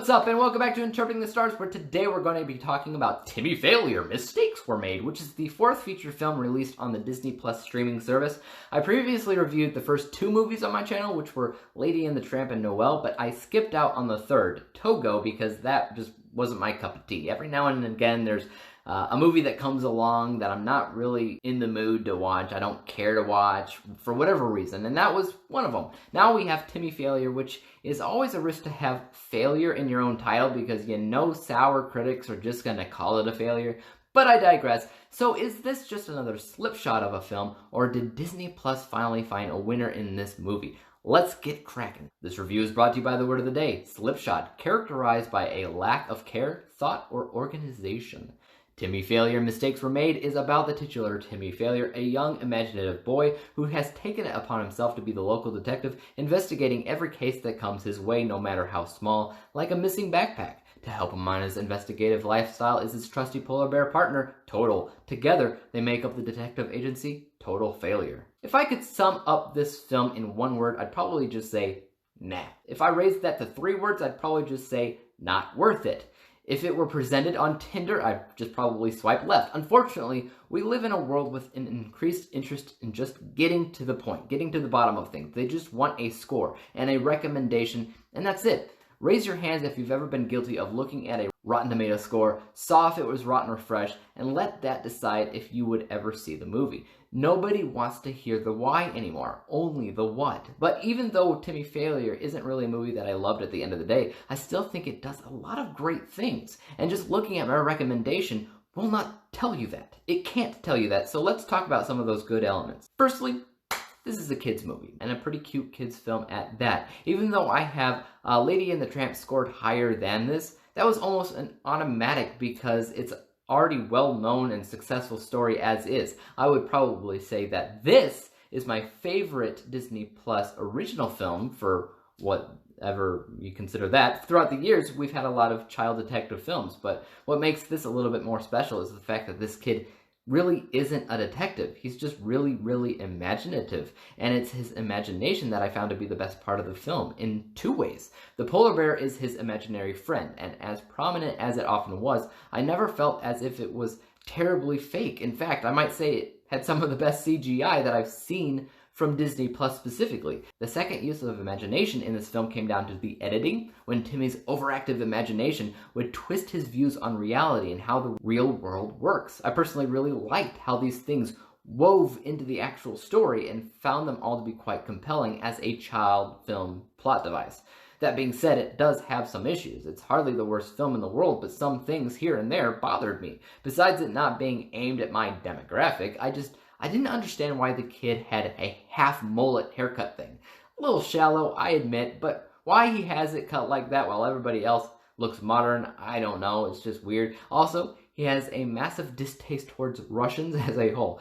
What's up, and welcome back to Interpreting the Stars, where today we're going to be talking about Timmy Failure, Mistakes Were Made, which is the fourth feature film released on the Disney Plus streaming service. I previously reviewed the first two movies on my channel, which were Lady and the Tramp and Noelle, but I skipped out on the third, Togo, because that just wasn't my cup of tea. Every now and again, there's a movie that comes along that I'm not really in the mood to watch, I don't care to watch, for whatever reason, and that was one of them. Now we have Timmy Failure, which is always a risk to have failure in your own title, because you know sour critics are just gonna call it a failure, but I digress. So is this just another slipshot of a film, or did Disney Plus finally find a winner in this movie? Let's get cracking. This review is brought to you by the word of the day, slipshot, characterized by a lack of care, thought, or organization. Timmy Failure, Mistakes Were Made is about the titular Timmy Failure, a young, imaginative boy who has taken it upon himself to be the local detective, investigating every case that comes his way, no matter how small, like a missing backpack. To help him on his investigative lifestyle is his trusty polar bear partner, Total. Together, they make up the detective agency, Total Failure. If I could sum up this film in one word, I'd probably just say, nah. If I raised that to 3 words, I'd probably just say, not worth it. If it were presented on Tinder, I'd just probably swipe left. Unfortunately, we live in a world with an increased interest in just getting to the point, getting to the bottom of things. They just want a score and a recommendation, and that's it. Raise your hands if you've ever been guilty of looking at a Rotten Tomato score, saw if it was rotten or fresh, and let that decide if you would ever see the movie. Nobody wants to hear the why anymore, only the what. But even though Timmy Failure isn't really a movie that I loved at the end of the day, I still think it does a lot of great things. And just looking at my recommendation will not tell you that. It can't tell you that, so let's talk about some of those good elements. Firstly, this is a kids movie, and a pretty cute kids film at that. Even though I have Lady and the Tramp scored higher than this, that was almost an automatic because it's already well-known and successful story as is. I would probably say that this is my favorite Disney Plus original film, for whatever you consider that. Throughout the years, we've had a lot of child detective films, but what makes this a little bit more special is the fact that this kid really isn't a detective. He's just really, really imaginative. And it's his imagination that I found to be the best part of the film in 2 ways. The polar bear is his imaginary friend, and as prominent as it often was, I never felt as if it was terribly fake. In fact, I might say it had some of the best CGI that I've seen from Disney Plus specifically. The second use of imagination in this film came down to the editing, when Timmy's overactive imagination would twist his views on reality and how the real world works. I personally really liked how these things wove into the actual story and found them all to be quite compelling as a child film plot device. That being said, it does have some issues. It's hardly the worst film in the world, but some things here and there bothered me. Besides it not being aimed at my demographic, I didn't understand why the kid had a half mullet haircut thing. A little shallow, I admit, but why he has it cut like that while everybody else looks modern, I don't know, it's just weird. Also, he has a massive distaste towards Russians as a whole.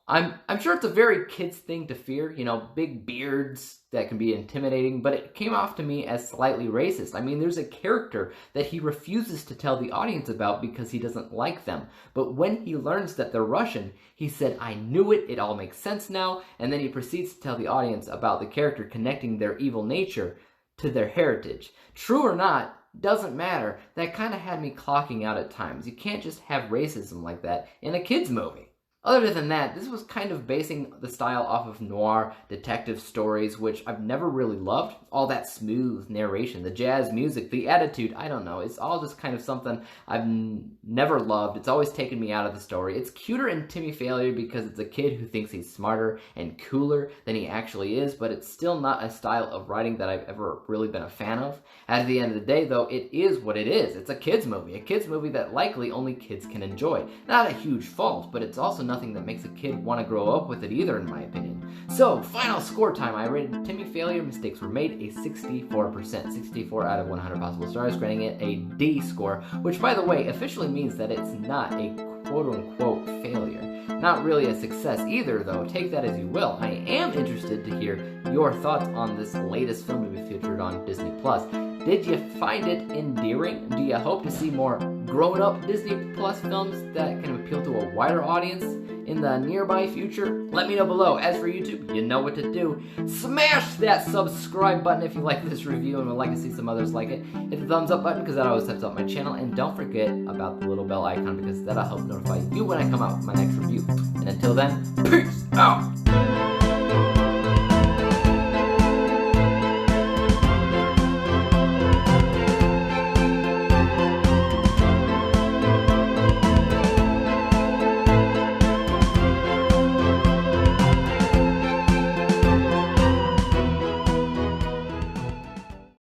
I'm sure it's a very kids thing to fear, you know, big beards that can be intimidating, but it came off to me as slightly racist. I mean, there's a character that he refuses to tell the audience about because he doesn't like them. But when he learns that they're Russian, he said, I knew it, it all makes sense now, and then he proceeds to tell the audience about the character connecting their evil nature to their heritage. True or not, doesn't matter. That kind of had me clocking out at times. You can't just have racism like that in a kids movie. Other than that, this was kind of basing the style off of noir detective stories, which I've never really loved. All that smooth narration, the jazz music, the attitude, I don't know. It's all just kind of something I've never loved. It's always taken me out of the story. It's cuter in Timmy Failure because it's a kid who thinks he's smarter and cooler than he actually is, but it's still not a style of writing that I've ever really been a fan of. At the end of the day, though, it is what it is. It's a kids movie that likely only kids can enjoy. Not a huge fault, but it's also nothing that makes a kid want to grow up with it either, in my opinion. So, final score time. I rated Timmy Failure, Mistakes Were Made a 64%. 64 out of 100 possible stars, granting it a D score, which, by the way, officially means that it's not a quote-unquote failure. Not really a success either, though. Take that as you will. I am interested to hear your thoughts on this latest film to be featured on Disney Plus. Did you find it endearing? Do you hope to see more grown-up Disney Plus films that can appeal to a wider audience? in the nearby future? Let me know below. As for YouTube, you know what to do. Smash that subscribe button if you like this review and would like to see some others like it. Hit the thumbs up button because that always helps out my channel. And don't forget about the little bell icon because that'll help notify you when I come out with my next review. And until then, peace out!